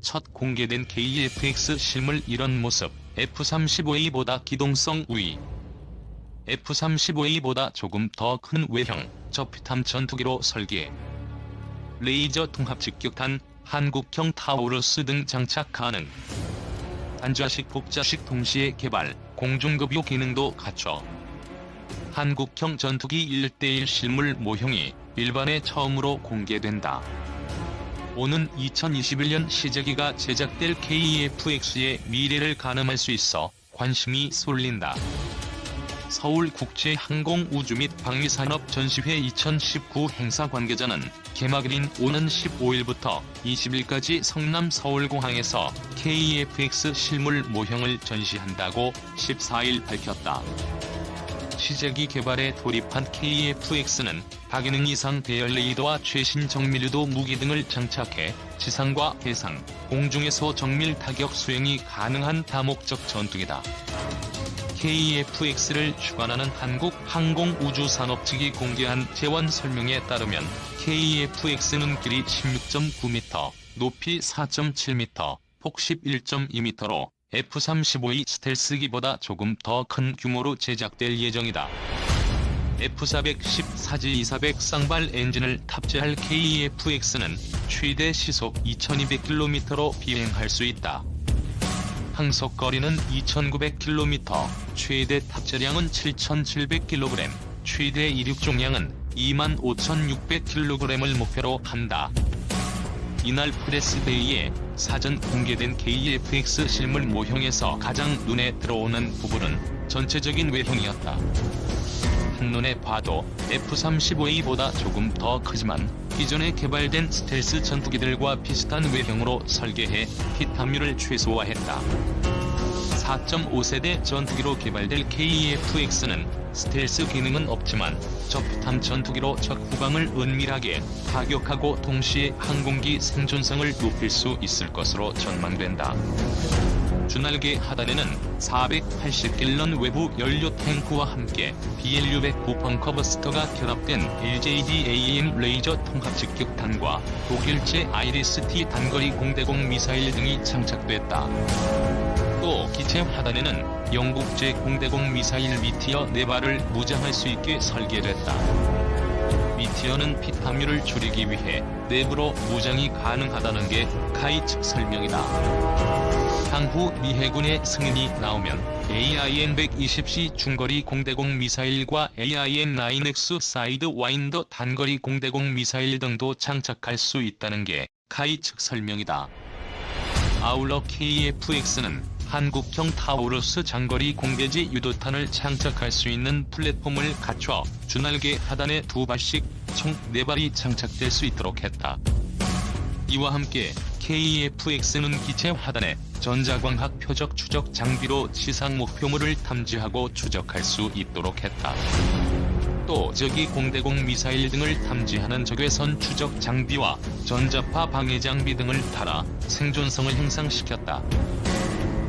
첫 공개된 KF-X 실물 이런 모습. F-35A보다 기동성 우위. F-35A보다 조금 더 큰 외형, 저피탐 전투기로 설계. 레이저 통합 직격탄, 한국형 타우루스 등 장착 가능. 단자식 복자식 동시에 개발, 공중급요 기능도 갖춰 한국형 전투기 1:1 실물 모형이 일반에 처음으로 공개된다. 오는 2021년 시제기가 제작될 KF-X의 미래를 가늠할 수 있어 관심이 쏠린다. 서울국제항공우주 및 방위산업전시회 2019 행사 관계자는 개막일인 오는 15일부터 20일까지 성남 서울공항에서 KF-X 실물 모형을 전시한다고 14일 밝혔다. 시제기 개발에 돌입한 KF-X는 다기능 이상 대열 레이더와 최신 정밀유도 무기 등을 장착해 지상과 해상, 공중에서 정밀 타격 수행이 가능한 다목적 전투기다. KF-X를 주관하는 한국항공우주산업 측이 공개한 재원 설명에 따르면 KF-X는 길이 16.9m, 높이 4.7m, 폭 11.2m로 F-35의 스텔스기보다 조금 더 큰 규모로 제작될 예정이다. F-410 사지-200 쌍발 엔진을 탑재할 KF-X는 최대 시속 2200km로 비행할 수 있다. 항속거리는 2900km, 최대 탑재량은 7700kg, 최대 이륙重量은 25600kg을 목표로 한다. 이날 프레스데이에 사전 공개된 KF-X 실물 모형에서 가장 눈에 들어오는 부분은 전체적인 외형이었다. 한눈에 봐도 F-35A보다 조금 더 크지만 기존에 개발된 스텔스 전투기들과 비슷한 외형으로 설계해 핏 함유를 최소화했다. 4.5세대 전투기로 개발될 KF-X는 스텔스 기능은 없지만 저피탐 전투기로 적 후방을 은밀하게 타격하고 동시에 항공기 생존성을 높일 수 있을 것으로 전망된다. 주날개 하단에는 480갤런 외부 연료 탱크와 함께 BLU-109 벙커버스터가 결합된 LJDAM 레이저 통합 직격탄과 독일제 아이리스-T 단거리 공대공 미사일 등이 장착됐다. 또 기체 하단에는 영국제 공대공 미사일 미티어 4발을 무장할 수 있게 설계됐다. 미티어는 핏 함유를 줄이기 위해 내부로 무장이 가능하다는 게 카이 측 설명이다. 향후 미 해군의 승인이 나오면 AIM-120C 중거리 공대공 미사일과 AIM-9X 사이드 와인더 단거리 공대공 미사일 등도 장착할 수 있다는 게 카이 측 설명이다. 아울러 KF-X는 한국형 타우루스 장거리 공대지 유도탄을 장착할 수 있는 플랫폼을 갖춰 주날개 하단에 2발씩 총 4발이 장착될 수 있도록 했다. 이와 함께 KF-X는 기체 하단에 전자광학 표적 추적 장비로 지상 목표물을 탐지하고 추적할 수 있도록 했다. 또 적이 공대공 미사일 등을 탐지하는 적외선 추적 장비와 전자파 방해 장비 등을 달아 생존성을 향상시켰다.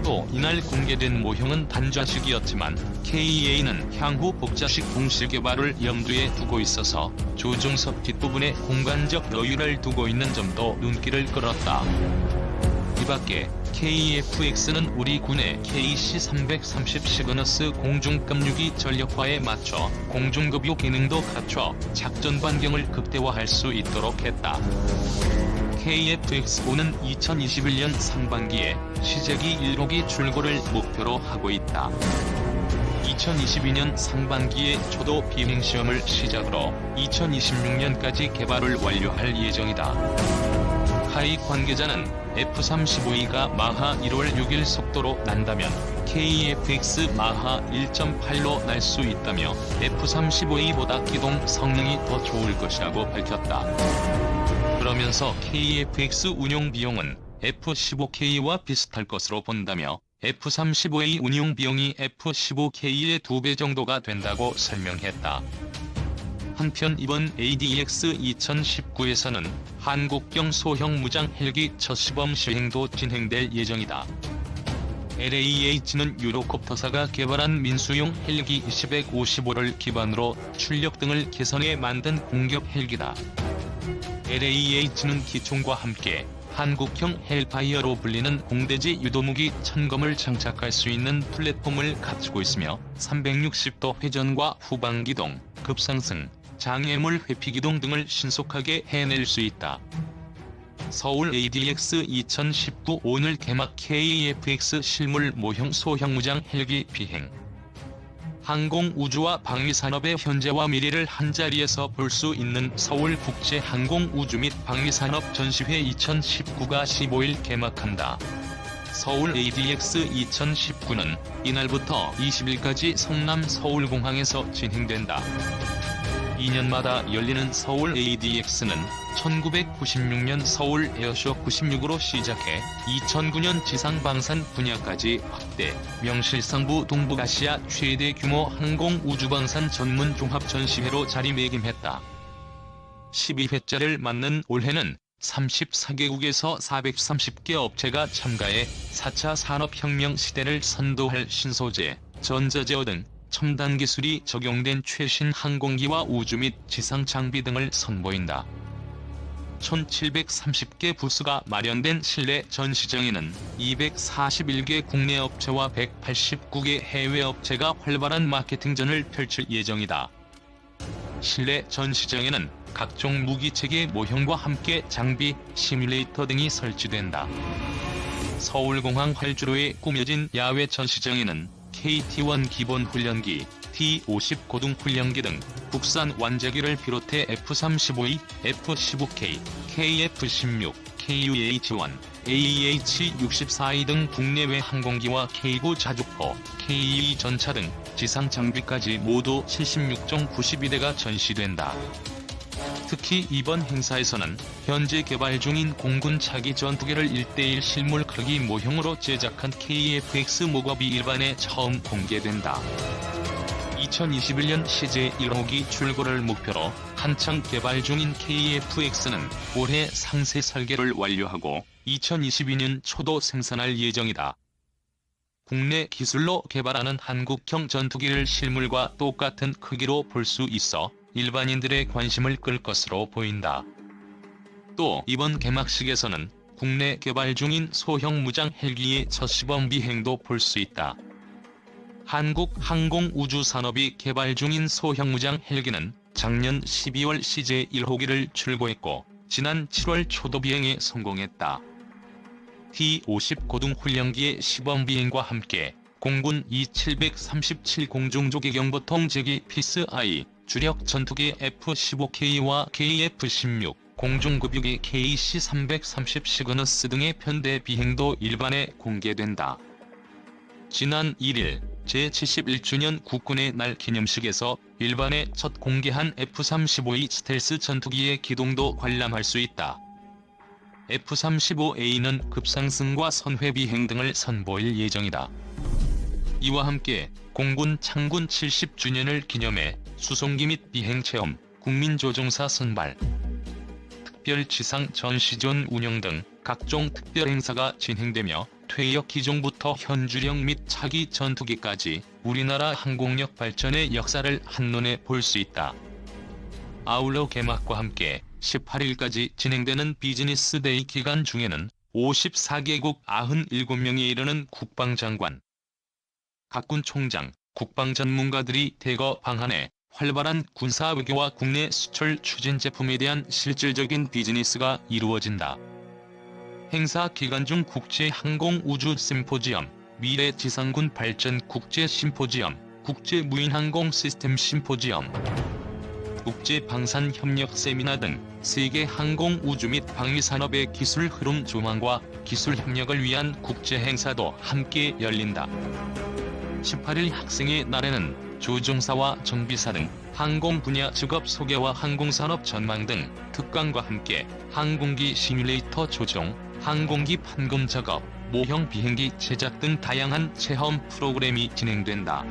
또 이날 공개된 모형은 단좌식이었지만 KEA는 향후 복자식 동시 개발을 염두에 두고 있어서 조종석 뒷부분에 공간적 여유를 두고 있는 점도 눈길을 끌었다. 이밖에 KF-X는 우리 군의 KC-330 시그너스 공중급유기 전력화에 맞춰 공중급요 기능도 갖춰 작전 반경을 극대화할 수 있도록 했다. KF-X5는 2021년 상반기에 시제기 1호기 출고를 목표로 하고 있다. 2022년 상반기에 초도 비행시험을 시작으로 2026년까지 개발을 완료할 예정이다. 카이 관계자는 F-35E가 마하 1월 6일 속도로 난다면 KF-X 마하 1.8로 날 수 있다며 F-35E보다 기동 성능이 더 좋을 것이라고 밝혔다. 그러면서 KF-X 운용 비용은 F-15K와 비슷할 것으로 본다며 F-35A 운용 비용이 F-15K의 2배 정도가 된다고 설명했다. 한편 이번 ADX 2019에서는 한국형 소형 무장 헬기 첫 시범 시행도 진행될 예정이다. LAH는 유로콥터사가 개발한 민수용 헬기 255를 기반으로 출력 등을 개선해 만든 공격 헬기다. LAH는 기총과 함께 한국형 헬파이어로 불리는 공대지 유도무기 천검을 장착할 수 있는 플랫폼을 갖추고 있으며 360도 회전과 후방기동, 급상승, 장애물 회피기동 등을 신속하게 해낼 수 있다. 서울 ADX 2019 오늘 개막 KF-X 실물 모형 소형 무장 헬기 비행. 항공 우주와 방위산업의 현재와 미래를 한자리에서 볼 수 있는 서울국제항공우주 및 방위산업 전시회 2019가 15일 개막한다. 서울 ADX 2019는 이날부터 20일까지 성남 서울공항에서 진행된다. 2년마다 열리는 서울 ADX는 1996년 서울 에어쇼 96으로 시작해 2009년 지상방산 분야까지 확대, 명실상부 동북아시아 최대 규모 항공우주방산 전문 종합전시회로 자리매김했다. 12회째를 맞는 올해는 34개국에서 430개 업체가 참가해 4차 산업혁명 시대를 선도할 신소재, 전자제어 등 첨단 기술이 적용된 최신 항공기와 우주 및 지상 장비 등을 선보인다. 1730개 부스가 마련된 실내 전시장에는 241개 국내 업체와 189개 해외 업체가 활발한 마케팅전을 펼칠 예정이다. 실내 전시장에는 각종 무기체계 모형과 함께 장비, 시뮬레이터 등이 설치된다. 서울공항 활주로에 꾸며진 야외 전시장에는 KT-1 기본 훈련기, T-50 고등 훈련기 등 국산 완제기를 비롯해 F-35E, F-15K, KF-16, KUH-1, AEH-64E 등 국내외 항공기와 K9 자주포, K2 전차 등 지상 장비까지 모두 76종 92대가 전시된다. 특히 이번 행사에서는 현재 개발 중인 공군 차기 전투기를 1:1 실물 크기 모형으로 제작한 KF-X 모겁이 일반에 처음 공개된다. 2021년 CJ 1호기 출고를 목표로 한창 개발 중인 KF-X는 올해 상세 설계를 완료하고 2022년 초도 생산할 예정이다. 국내 기술로 개발하는 한국형 전투기를 실물과 똑같은 크기로 볼 수 있어 일반인들의 관심을 끌 것으로 보인다. 또 이번 개막식에서는 국내 개발 중인 소형 무장 헬기의 첫 시범 비행도 볼 수 있다. 한국 항공우주산업이 개발 중인 소형 무장 헬기는 작년 12월 CJ 1호기를 출고했고 지난 7월 초도 비행에 성공했다. T-50 고등 훈련기의 시범 비행과 함께 공군 E-737 공중조기경보통 제기 피스-I, 주력 전투기 F-15K와 KF-16, 공중급유기 KC-330 시그너스 등의 편대 비행도 일반에 공개된다. 지난 1일 제71주년 국군의 날 기념식에서 일반에 첫 공개한 F-35E 스텔스 전투기의 기동도 관람할 수 있다. F-35A는 급상승과 선회 비행 등을 선보일 예정이다. 이와 함께 공군 창군 70주년을 기념해 수송기 및 비행체험, 국민조종사 선발, 특별 지상 전시존 운영 등 각종 특별 행사가 진행되며 퇴역 기종부터 현주령 및 차기 전투기까지 우리나라 항공력 발전의 역사를 한눈에 볼 수 있다. 아울러 개막과 함께 18일까지 진행되는 비즈니스 데이 기간 중에는 54개국 97명에 이르는 국방장관, 각군 총장, 국방 전문가들이 대거 방한해 활발한 군사 외교와 국내 수출 추진 제품에 대한 실질적인 비즈니스가 이루어진다. 행사 기간 중 국제항공우주 심포지엄, 미래지상군 발전 국제 심포지엄, 국제무인항공 시스템 심포지엄, 국제방산협력 세미나 등 세계 항공우주 및 방위산업의 기술 흐름 조망과 기술 협력을 위한 국제행사도 함께 열린다. 18일 학생의 날에는 조종사와 정비사 등 항공 분야 직업 소개와 항공산업 전망 등 특강과 함께 항공기 시뮬레이터 조종, 항공기 판금 작업, 모형 비행기 제작 등 다양한 체험 프로그램이 진행된다.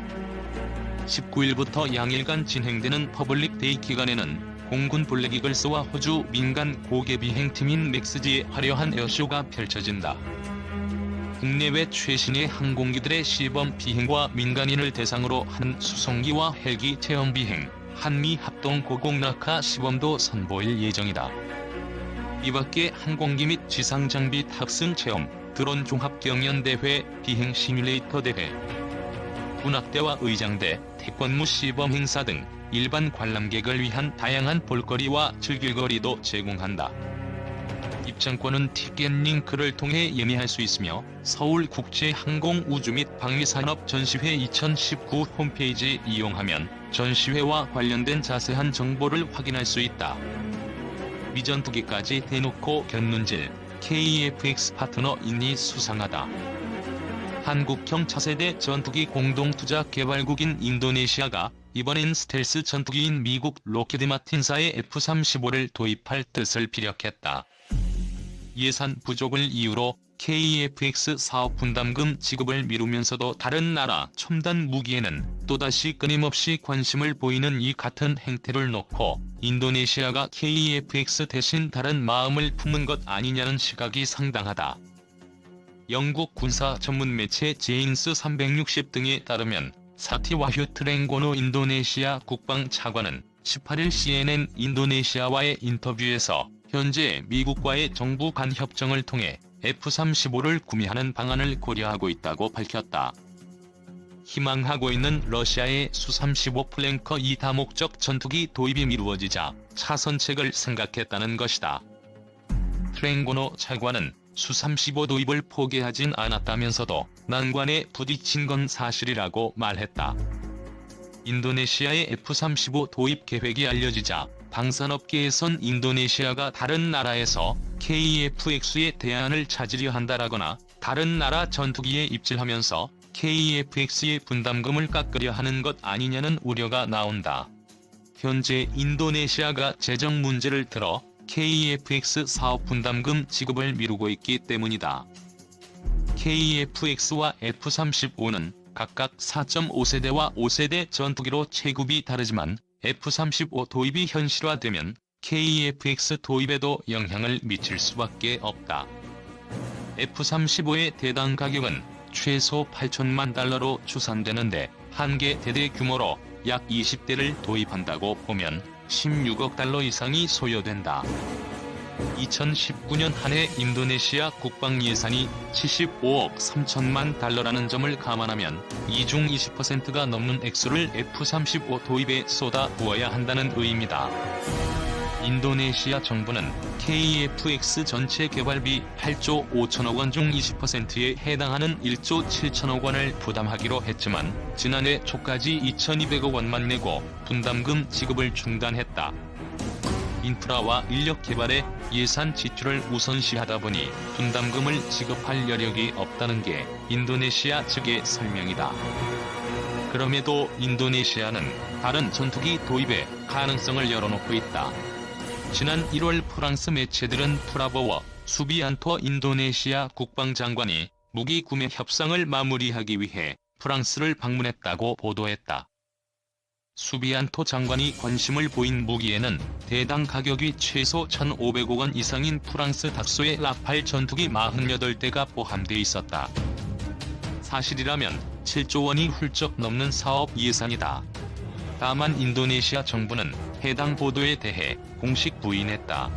19일부터 양일간 진행되는 퍼블릭 데이 기간에는 공군 블랙이글스와 호주 민간 고개 비행팀인 맥스지의 화려한 에어쇼가 펼쳐진다. 국내외 최신의 항공기들의 시범 비행과 민간인을 대상으로 한 수송기와 헬기 체험 비행, 한미 합동 고공낙하 시범도 선보일 예정이다. 이밖에 항공기 및 지상장비 탑승 체험, 드론 종합경연대회, 비행 시뮬레이터 대회, 군악대와 의장대, 태권무 시범 행사 등 일반 관람객을 위한 다양한 볼거리와 즐길거리도 제공한다. 입장권은 티켓 링크를 통해 예매할 수 있으며 서울국제항공우주 및 방위산업전시회 2019 홈페이지 이용하면 전시회와 관련된 자세한 정보를 확인할 수 있다. 미전투기까지 대놓고 견눈질, KEFX 파트너인이 수상하다. 한국형 차세대 전투기 공동투자 개발국인 인도네시아가 이번엔 스텔스 전투기인 미국 로키드 마틴사의 F-35를 도입할 뜻을 피력했다. 예산 부족을 이유로 KEFX 사업 분담금 지급을 미루면서도 다른 나라 첨단 무기에는 또다시 끊임없이 관심을 보이는 이 같은 행태를 놓고 인도네시아가 KEFX 대신 다른 마음을 품은 것 아니냐는 시각이 상당하다. 영국 군사 전문 매체 제인스 360 등에 따르면 사티와휴 트랭고노 인도네시아 국방차관은 18일 CNN 인도네시아와의 인터뷰에서 현재 미국과의 정부 간 협정을 통해 F-35를 구매하는 방안을 고려하고 있다고 밝혔다. 희망하고 있는 러시아의 수-35 플랭커 2 다목적 전투기 도입이 미루어지자 차선책을 생각했다는 것이다. 트랭고노 차관은 수-35 도입을 포기하진 않았다면서도 난관에 부딪힌 건 사실이라고 말했다. 인도네시아의 F-35 도입 계획이 알려지자 방산업계에선 인도네시아가 다른 나라에서 KEFX의 대안을 찾으려 한다라거나 다른 나라 전투기에 입질하면서 KEFX의 분담금을 깎으려 하는 것 아니냐는 우려가 나온다. 현재 인도네시아가 재정 문제를 들어 KEFX 사업 분담금 지급을 미루고 있기 때문이다. KEFX와 F-35는 각각 4.5세대와 5세대 전투기로 체급이 다르지만 F-35 도입이 현실화되면 KEFX 도입에도 영향을 미칠 수밖에 없다. F-35의 대당 가격은 최소 8천만 달러로 추산되는데 한 개 대대 규모로 약 20대를 도입한다고 보면 16억 달러 이상이 소요된다. 2019년 한 해 인도네시아 국방 예산이 75억 3천만 달러라는 점을 감안하면 이 중 20%가 넘는 액수를 F-35 도입에 쏟아 부어야 한다는 의미다. 인도네시아 정부는 KEFX 전체 개발비 8조 5천억 원 중 20%에 해당하는 1조 7천억 원을 부담하기로 했지만 지난해 초까지 2,200억 원만 내고 분담금 지급을 중단했다. 인프라와 인력 개발에 예산 지출을 우선시하다 보니 분담금을 지급할 여력이 없다는 게 인도네시아 측의 설명이다. 그럼에도 인도네시아는 다른 전투기 도입의 가능성을 열어놓고 있다. 지난 1월 프랑스 매체들은 프라보워 수비안토 인도네시아 국방장관이 무기 구매 협상을 마무리하기 위해 프랑스를 방문했다고 보도했다. 수비안토 장관이 관심을 보인 무기에는 대당 가격이 최소 1,500억 원 이상인 프랑스 닥소의 라팔 전투기 48대가 포함돼 있었다. 사실이라면 7조 원이 훌쩍 넘는 사업 예산이다. 다만 인도네시아 정부는 해당 보도에 대해 공식 부인했다.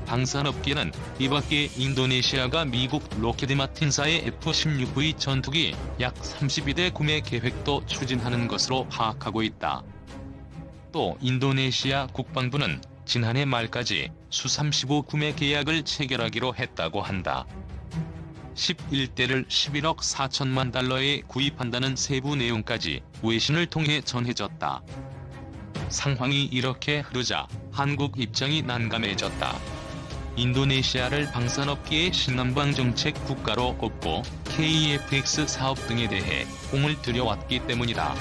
방산업계는 이밖에 인도네시아가 미국 로키드 마틴사의 F-16V 전투기 약 32대 구매 계획도 추진하는 것으로 파악하고 있다. 또 인도네시아 국방부는 지난해 말까지 수-35 구매 계약을 체결하기로 했다고 한다. 11대를 11억 4천만 달러에 구입한다는 세부 내용까지 외신을 통해 전해졌다. 상황이 이렇게 흐르자 한국 입장이 난감해졌다. 인도네시아를 방산업계의 신남방 정책 국가로 꼽고 KEFX 사업 등에 대해 공을 들여왔기 때문이다.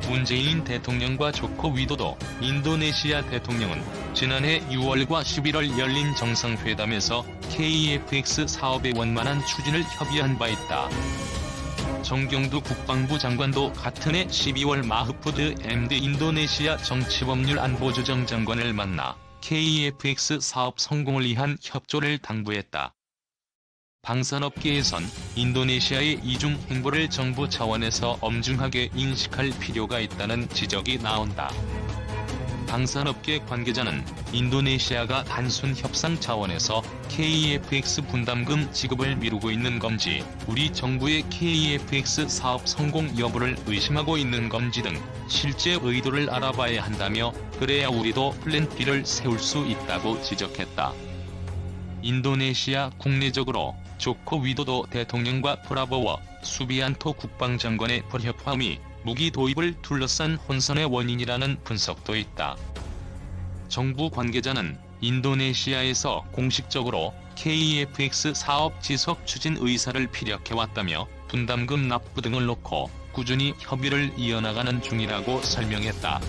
문재인 대통령과 조코 위도도 인도네시아 대통령은 지난해 6월과 11월 열린 정상회담에서 KEFX 사업의 원만한 추진을 협의한 바 있다. 정경두 국방부 장관도 같은 해 12월 마흐푸드 MD 인도네시아 정치법률 안보조정 장관을 만나 KEFX 사업 성공을 위한 협조를 당부했다. 방산업계에선 인도네시아의 이중 행보를 정부 차원에서 엄중하게 인식할 필요가 있다는 지적이 나온다. 방산업계 관계자는 인도네시아가 단순 협상 차원에서 KEFX 분담금 지급을 미루고 있는 건지, 우리 정부의 KEFX 사업 성공 여부를 의심하고 있는 건지 등 실제 의도를 알아봐야 한다며, 그래야 우리도 플랜 B를 세울 수 있다고 지적했다. 인도네시아 국내적으로 조코 위도도 대통령과 프라보워 수비안토 국방장관의 불협화음이 무기 도입을 둘러싼 혼선의 원인이라는 분석도 있다. 정부 관계자는 인도네시아에서 공식적으로 KEFX 사업 지속 추진 의사를 피력해왔다며, 분담금 납부 등을 놓고 꾸준히 협의를 이어나가는 중이라고 설명했다.